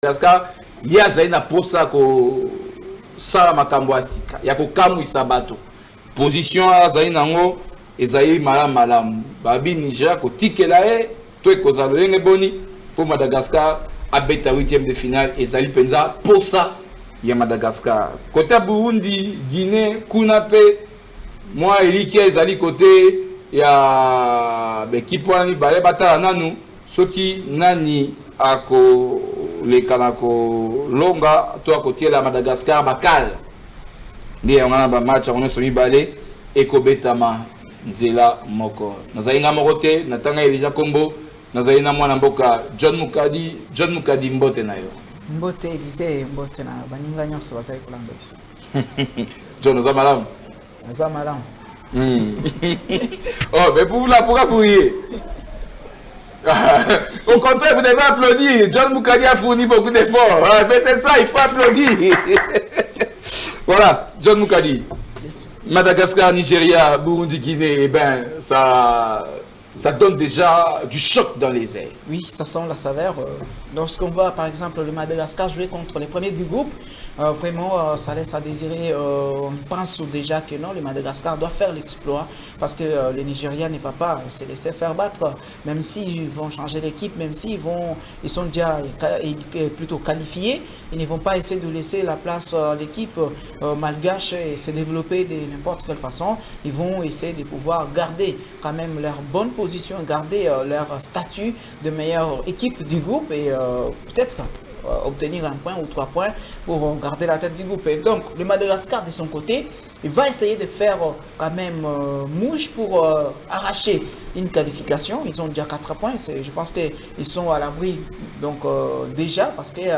Madagascar, il y a Zaina Posa ko Sala Makambouasika, il y a Kokamu Isabato. Position à Zaina Ngo, et Zaï Malam. Babi Niger, ko Tikelae, toi Kozalenge Boni, pour Madagascar, à Beta 8e de finale, et Zali Penza, Posa, il y a Madagascar. Côté Burundi, Guinée, Kunape, moi, Elikia, Zali côté. Il y a qui poani balé batala nanu soki nani ako le kanako longa to akotie la Madagascar bakal ndiye ngana ba match on so balé ekobetama nzela moko nazainga mokote natanga elija kombo nazaina mwana mboka John Mukadi mbote nayo mbote Elise mbote na baninga nyonso bazali kolanda biso John Zamalam Zamalam. Oh, mais pour vous là, pourquoi vous riez? Au contraire, vous devez applaudir. John Mukadi a fourni beaucoup d'efforts. Mais c'est ça, il faut applaudir. Voilà, John Mukadi. Madagascar, Nigeria, Burundi, Guinée, eh ben, ça donne déjà du choc dans les airs. Oui, ça sent la saveur. Lorsqu'on voit par exemple le Madagascar jouer contre les premiers du groupe, vraiment ça laisse à désirer. On pense déjà que non, le Madagascar doit faire l'exploit parce que le Nigeria ne va pas se laisser faire battre, même s'ils vont changer l'équipe, même s'ils sont déjà plutôt qualifiés, ils ne vont pas essayer de laisser la place à l'équipe malgache et se développer de n'importe quelle façon. Ils vont essayer de pouvoir garder quand même leur bonne position, garder leur statut de meilleure équipe du groupe et peut-être obtenir un point ou 3 points pour garder la tête du groupe. Et donc le Madagascar de son côté, il va essayer de faire quand même mouche pour arracher une qualification. Ils ont déjà 4 points. Je pense qu'ils sont à l'abri donc déjà parce que les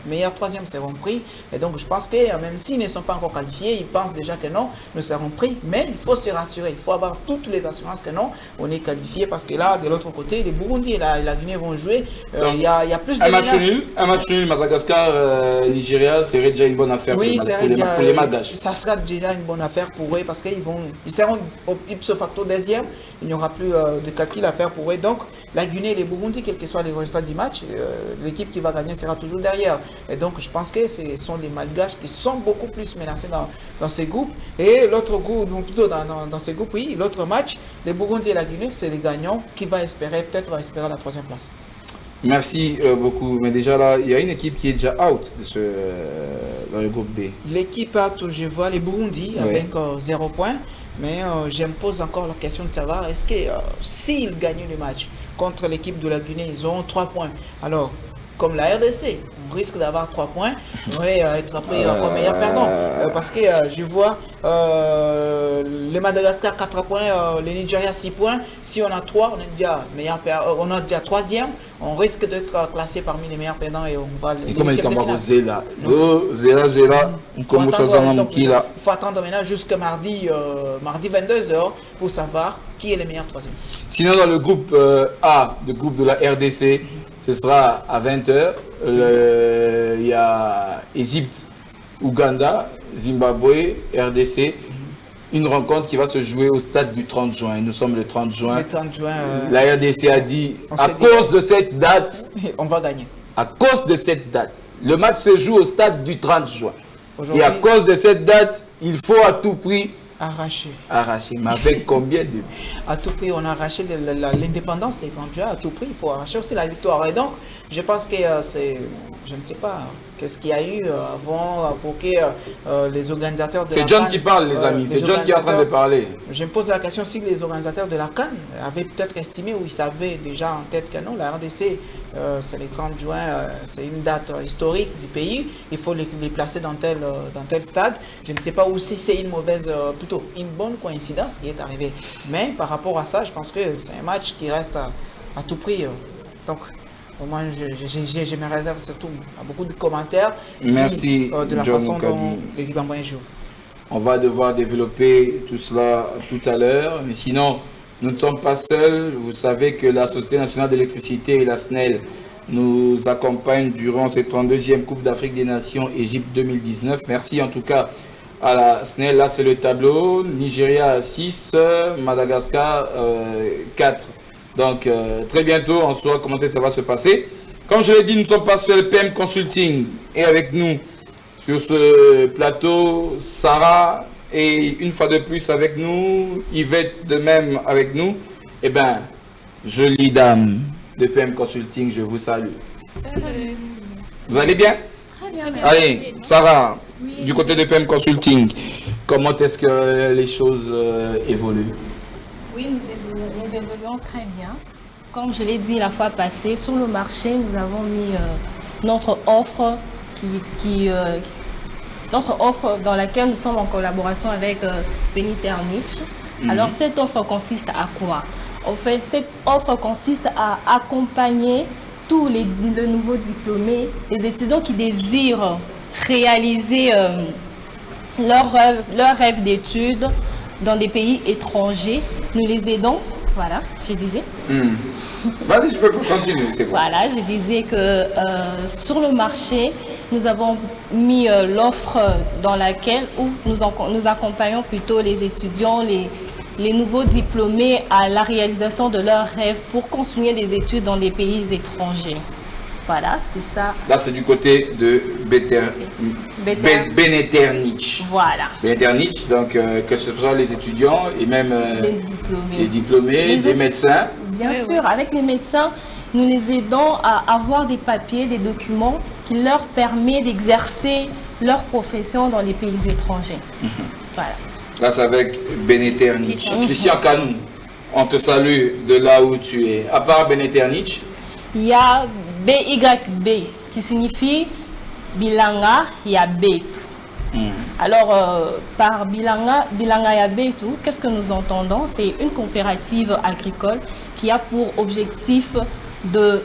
meilleurs 3e seront pris. Et donc je pense que même s'ils ne sont pas encore qualifiés, ils pensent déjà que non, nous serons pris. Mais il faut se rassurer. Il faut avoir toutes les assurances que non, on est qualifié parce que là, de l'autre côté, les Burundi et la Guinée vont jouer. Il y a plus de un match nul, Madagascar, Nigeria serait déjà une bonne affaire oui, pour les Malgaches. Ça sera déjà une bonne affaire pour eux parce qu'ils seront ipso facto 2e. Il n'y aura plus de calcul à faire pour eux. Donc, la Guinée et les Burundi, quels que soient les résultats du match, l'équipe qui va gagner sera toujours derrière. Et donc, je pense que ce sont les Malgaches qui sont beaucoup plus menacés dans ces groupes. Et l'autre groupe, donc plutôt dans ces groupes, oui, l'autre match, les Burundi et la Guinée, c'est les gagnants qui va peut-être espérer la 3e place. Merci beaucoup. Mais déjà là, il y a une équipe qui est déjà out dans le groupe B. L'équipe out, je vois les Burundi avec 0 points. Mais je me pose encore la question de savoir, est-ce que s'ils gagnent le match contre l'équipe de la Guinée, ils auront 3 points. Alors, comme la RDC, on risque d'avoir 3 points, on va être pris comme meilleur perdant. Parce que je vois le Madagascar 4 points, le Nigeria 6 points. Si on a 3, on est déjà meilleur on a déjà 3e. On risque d'être classé parmi les meilleurs perdants et on va les comme il faut attendre maintenant jusqu'à mardi 22h pour savoir qui est le meilleur 3e. Sinon dans le groupe A, le groupe de la RDC, ce sera à 20h. Il y a Égypte, Ouganda, Zimbabwe, RDC. Une rencontre qui va se jouer au stade du 30 juin. Nous sommes le 30 juin. Le 30 juin la RDC a dit, à cause de cette date, on va gagner. À cause de cette date, le match se joue au stade du 30 juin. Et à cause de cette date, il faut à tout prix arracher. Mais avec combien de... À tout prix, on a arraché l'indépendance des 30 juin. À tout prix, il faut arracher aussi la victoire. Et donc, je pense que c'est... Je ne sais pas qu'est-ce qu'il y a eu avant pour que les organisateurs de la CAN... C'est John qui parle, les amis. C'est John qui est en train de parler. Je me pose la question si les organisateurs de la CAN avaient peut-être estimé ou ils savaient déjà en tête que non, la RDC, c'est le 30 juin, c'est une date historique du pays. Il faut les placer dans tel stade. Je ne sais pas aussi si c'est une mauvaise, plutôt une bonne coïncidence qui est arrivée. Mais par rapport à ça, je pense que c'est un match qui reste à tout prix. Donc, moi, je me réserve surtout à beaucoup de commentaires. Merci de la John façon Mukadi. dont les Ibambouins jouent. On va devoir développer tout cela tout à l'heure. Mais sinon, nous ne sommes pas seuls. Vous savez que la Société nationale d'électricité et la SNEL nous accompagnent durant cette 32e Coupe d'Afrique des Nations Égypte 2019. Merci en tout cas à la SNEL. Là, c'est le tableau. Nigeria 6, Madagascar 4. Donc, très bientôt, on saura comment ça va se passer. Comme je l'ai dit, nous ne sommes pas seuls, PM Consulting est avec nous sur ce plateau, Sarah, et une fois de plus avec nous, Yvette de même avec nous. Eh bien, jolie dame de PM Consulting, je vous salue. Salut. Vous allez bien? Très bien, merci. Allez, Sarah, Oui. du côté de PM Consulting, comment est-ce que les choses évoluent? Oui, nous évoluons très bien. Comme je l'ai dit la fois passée, sur le marché, nous avons mis notre offre notre offre dans laquelle nous sommes en collaboration avec Beniternich. Alors, cette offre consiste à quoi? En fait, cette offre consiste à accompagner tous les nouveaux diplômés, les étudiants qui désirent réaliser leur rêve d'études dans des pays étrangers. Nous les aidons, voilà, je disais. Vas-y, tu peux continuer, c'est bon. Voilà, je disais que sur le marché, nous avons mis l'offre dans laquelle où nous accompagnons plutôt les étudiants, les nouveaux diplômés à la réalisation de leurs rêves pour continuer les études dans des pays étrangers. Voilà, c'est ça. Là, c'est du côté de Beniternich. Voilà. Beniternich, donc que ce soit les étudiants et même les diplômés, les médecins. Bien sûr, avec les médecins, nous les aidons à avoir des papiers, des documents qui leur permettent d'exercer leur profession dans les pays étrangers. Voilà. Là, c'est avec Beniternich. Ici en Kanou, on te salue de là où tu es. À part Beniternich, il y a BYB qui signifie Bilanga Yabetu. Alors, par Bilanga Yabetu, qu'est-ce que nous entendons? C'est une coopérative agricole qui a pour objectif de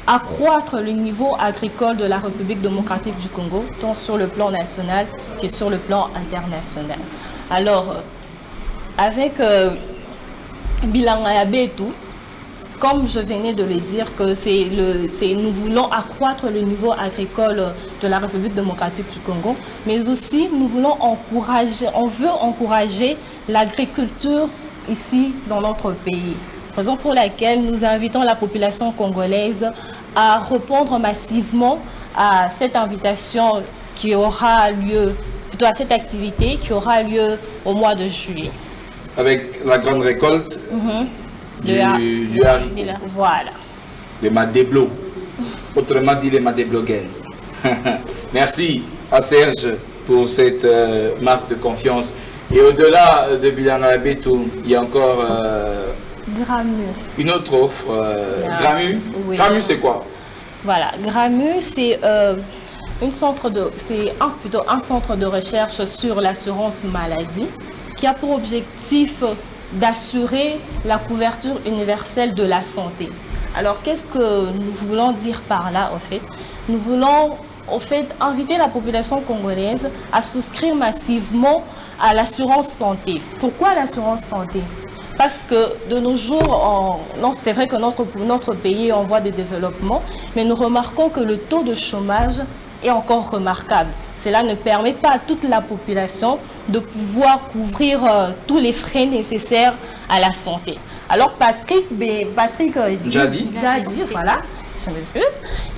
accroître le niveau agricole de la République démocratique du Congo, tant sur le plan national que sur le plan international. Alors, avec Bilanga Yabetu, comme je venais de le dire, que nous voulons accroître le niveau agricole de la République démocratique du Congo, mais aussi on veut encourager l'agriculture ici dans notre pays. Raison pour laquelle nous invitons la population congolaise à répondre massivement à cette invitation qui aura lieu, plutôt à cette activité qui aura lieu au mois de juillet. Avec la grande récolte du haricot. Voilà. Les madéblo. Autrement dit, les madébloguens. Merci à Serge pour cette marque de confiance. Et au-delà de Bilanga Yabetu, il y a encore Gramu. une autre offre. Gramu. Oui. Gramu, c'est quoi? Voilà, Gramu, c'est un centre de recherche sur l'assurance maladie qui a pour objectif d'assurer la couverture universelle de la santé. Alors, qu'est-ce que nous voulons dire par là, en fait? Nous voulons, en fait, inviter la population congolaise à souscrire massivement à l'assurance santé. Pourquoi l'assurance santé? Parce que de nos jours, c'est vrai que notre pays est en voie de développement, mais nous remarquons que le taux de chômage est encore remarquable. Cela ne permet pas à toute la population de pouvoir couvrir tous les frais nécessaires à la santé. Alors Patrick Djadi, voilà, je m'excuse,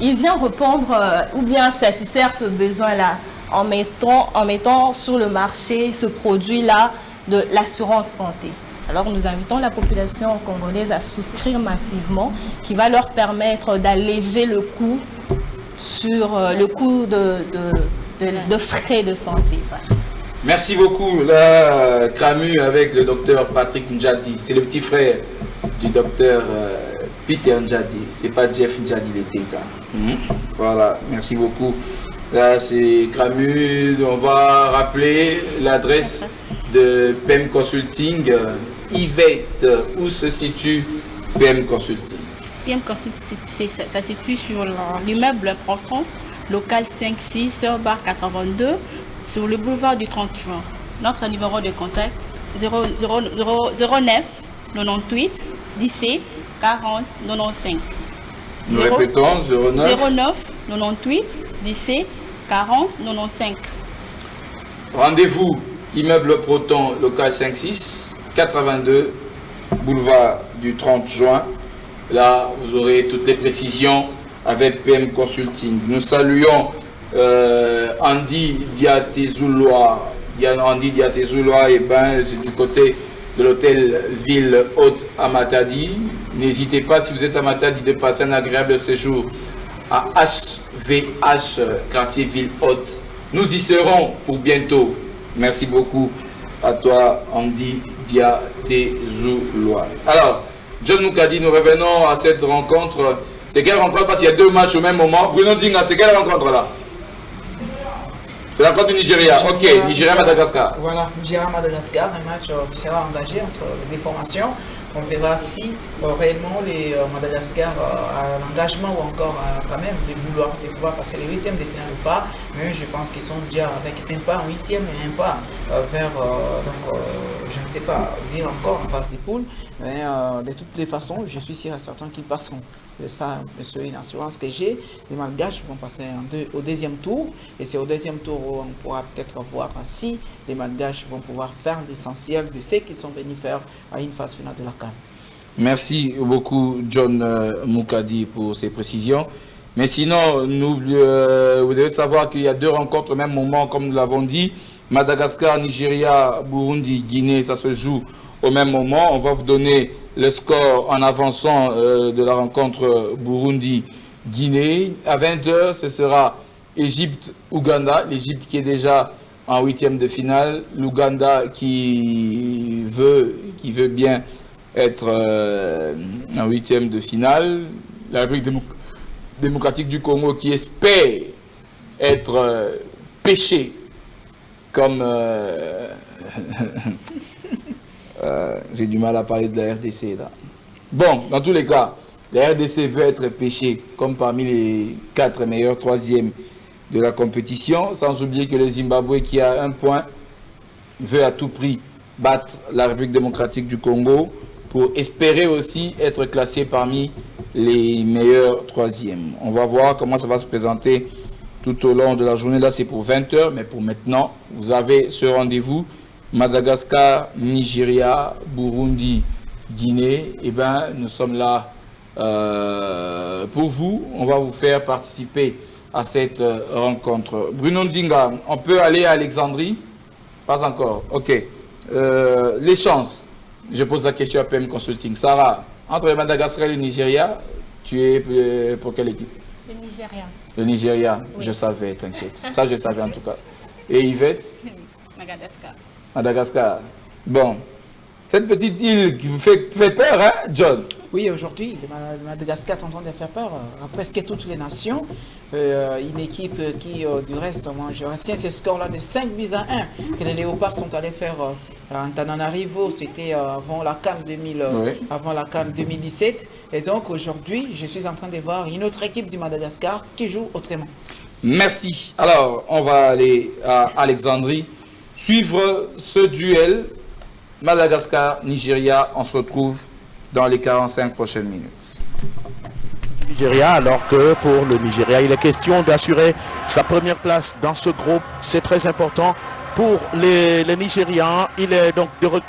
il vient répondre ou bien satisfaire ce besoin-là en mettant sur le marché ce produit-là de l'assurance santé. Alors nous invitons la population congolaise à souscrire massivement, qui va leur permettre d'alléger le coût sur le coût de frais de santé. Voilà. Merci beaucoup. Là, Gramu avec le docteur Patrick Djadi. C'est le petit frère du docteur Peter Djadi. C'est pas Jeff Djadi, il était là. Voilà, merci beaucoup. Là, c'est Gramu. On va rappeler l'adresse de PM Consulting. Yvette, où se situe PM Consulting? PM Consulting, ça se situe sur l'immeuble Proton, local 5-6, bar 82, sur le boulevard du 30 juin. Notre numéro de contact 09 98 17 40 95. Nous répétons 09 98 17 40 95. Rendez-vous immeuble Proton, local 5-6, 82, boulevard du 30 juin. Là, vous aurez toutes les précisions avec PM Consulting. Nous saluons Andy Diatezouloa. Andy Diatezouloa, et ben, c'est du côté de l'hôtel Ville Haute à Matadi. N'hésitez pas, si vous êtes à Matadi, de passer un agréable séjour à HVH, quartier Ville Haute. Nous y serons pour bientôt. Merci beaucoup à toi, Andy Diatezouloa. Alors, John Moukadi, nous revenons à cette rencontre. C'est quelle rencontre? Parce qu'il y a deux matchs au même moment. Bruno Ndinga, c'est quelle rencontre là? C'est la rencontre du Nigeria. Ok, Nigeria-Madagascar. Voilà, Nigeria-Madagascar, un match qui sera engagé entre les deux formations. On verra si réellement les Madagascar a l'engagement ou encore quand même de pouvoir passer les huitièmes de finale ou pas. Mais je pense qu'ils sont déjà avec un pas en huitième et un pas vers, je ne sais pas dire encore en phase des poules. Mais de toutes les façons, je suis sûr et certain qu'ils passeront. C'est ça, c'est une assurance que j'ai. Les Malgaches vont passer au deuxième tour. Et c'est au deuxième tour où on pourra peut-être voir si les Malgaches vont pouvoir faire l'essentiel de ce qu'ils sont venus faire à une phase finale de la CAN. Merci beaucoup, John Moukadi, pour ces précisions. Mais sinon, vous devez savoir qu'il y a deux rencontres au même moment, comme nous l'avons dit. Madagascar, Nigeria, Burundi, Guinée, ça se joue au même moment. On va vous donner le score en avançant de la rencontre Burundi-Guinée. À 20h, ce sera Égypte-Ouganda. L'Égypte qui est déjà en huitième de finale. L'Ouganda qui veut bien être en huitième de finale. La République démocratique du Congo qui espère être pêché comme... j'ai du mal à parler de la RDC là. Bon, dans tous les cas, la RDC veut être pêchée comme parmi les 4 meilleurs troisièmes de la compétition, sans oublier que le Zimbabwe qui a un point veut à tout prix battre la République démocratique du Congo pour espérer aussi être classé parmi les meilleurs troisièmes. On va voir comment ça va se présenter tout au long de la journée. Là, c'est pour 20h, mais pour maintenant, vous avez ce rendez-vous. Madagascar, Nigeria, Burundi, Guinée. Eh bien, nous sommes là pour vous. On va vous faire participer à cette rencontre. Bruno Ndinga, on peut aller à Alexandrie? Pas encore. OK. Les chances. Je pose la question à PM Consulting. Sarah, entre le Madagascar et le Nigeria, tu es pour quelle équipe? Le Nigeria. Le Nigeria, oui. Je savais, t'inquiète. Ça, je savais en tout cas. Et Yvette? Madagascar. Madagascar. Bon. Cette petite île qui vous fait peur, hein, John? Oui, aujourd'hui, le Madagascar est en train de faire peur à presque toutes les nations. Une équipe qui, du reste, moi, je retiens ces scores-là de 5-1 que les Léopards sont allés faire à Antananarivo. C'était avant la CAN 2017. Et donc, aujourd'hui, je suis en train de voir une autre équipe du Madagascar qui joue autrement. Merci. Alors, on va aller à Alexandrie, suivre ce duel Madagascar-Nigeria. On se retrouve dans les 45 prochaines minutes. Nigeria, alors que pour le Nigeria, il est question d'assurer sa première place dans ce groupe. C'est très important pour les Nigérians. Il est donc de retour.